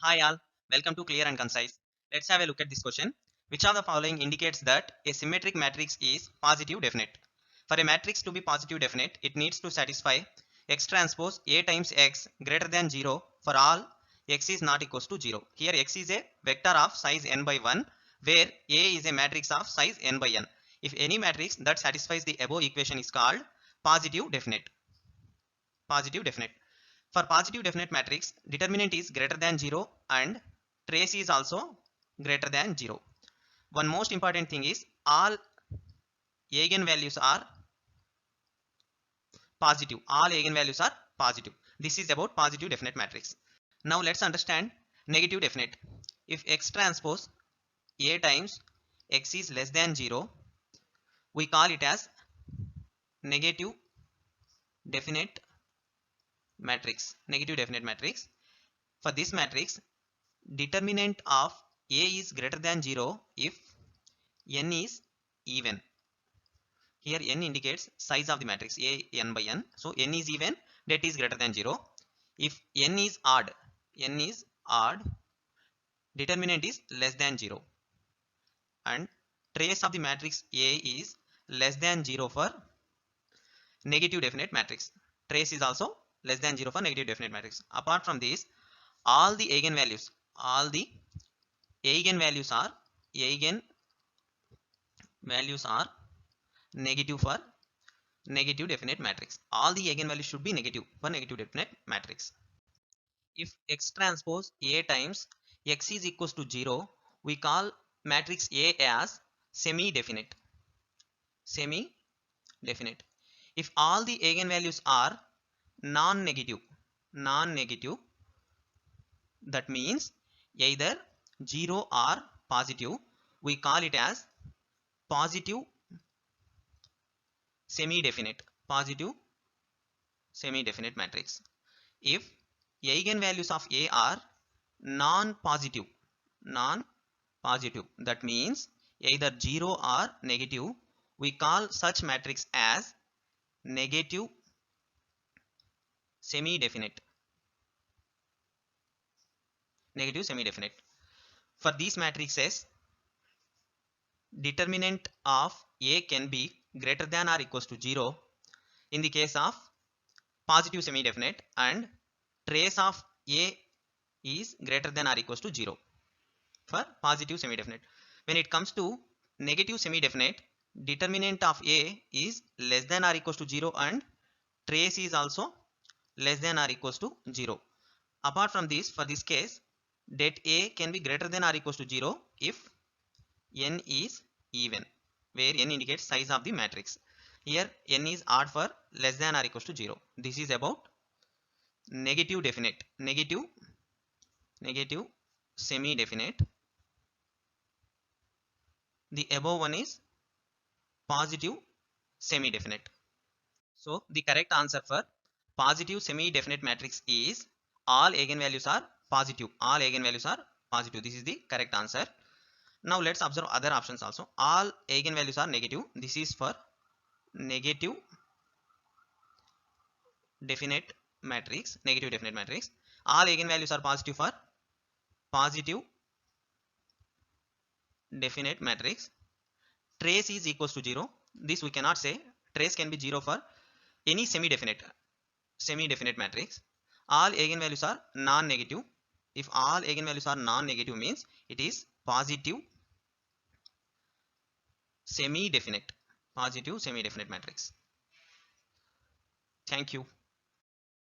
Hi all, welcome to Clear and Concise. Let's have a look at this question. Which of the following indicates that a symmetric matrix is positive definite? For a matrix to be positive definite, it needs to satisfy x transpose A times x greater than 0 for all x is not equals to 0. Here x is a vector of size n by 1 where A is a matrix of size n by n. If any matrix that satisfies the above equation is called positive definite. Positive definite. For positive definite matrix, determinant is greater than 0 and trace is also greater than 0. One most important thing is all eigenvalues are positive. All eigenvalues are positive. This is about positive definite matrix. Now let's understand negative definite. If x transpose A times x is less than 0, we call it as negative definite matrix. Negative definite matrix. For this matrix, determinant of A is greater than 0 if n is even. Here n indicates size of the matrix A n by n. So n is even, that is greater than 0. If n is odd, determinant is less than 0. And trace of the matrix A is less than 0 for negative definite matrix. Trace is also less than 0 for negative definite matrix. Apart from this, all the eigenvalues are negative for negative definite matrix. All the eigenvalues should be negative for negative definite matrix. If x transpose A times x is equals to 0, we call matrix A as semi-definite. Semi-definite. If all the eigenvalues are non-negative, that means either 0 or positive, we call it as positive semi-definite. Positive semi-definite matrix. If eigenvalues of A are non-positive, that means either 0 or negative, we call such matrix as negative semi-definite. Negative semi-definite. For these matrices, determinant of A can be greater than or equals to 0 in the case of positive semi-definite, and trace of A is greater than or equals to 0 for positive semi-definite. When it comes to negative semi-definite, determinant of A is less than or equals to 0 and trace is also less than or equals to 0. Apart from this, for this case, det A can be greater than or equals to 0 if n is even, where n indicates size of the matrix. Here n is odd for less than or equals to 0. This is about negative definite, negative semi-definite. The above one is positive semi-definite. So the correct answer for positive semi-definite matrix is all eigenvalues are positive. All eigenvalues are positive. This is the correct answer. Now let's observe other options also. All eigenvalues are negative. This is for negative definite matrix. Negative definite matrix. All eigenvalues are positive for positive definite matrix. Trace is equals to 0. This we cannot say. Trace can be 0 for any semi-definite matrix. All eigenvalues are non-negative. If all eigenvalues are non-negative means it is positive semi-definite. Positive semi-definite matrix. Thank you.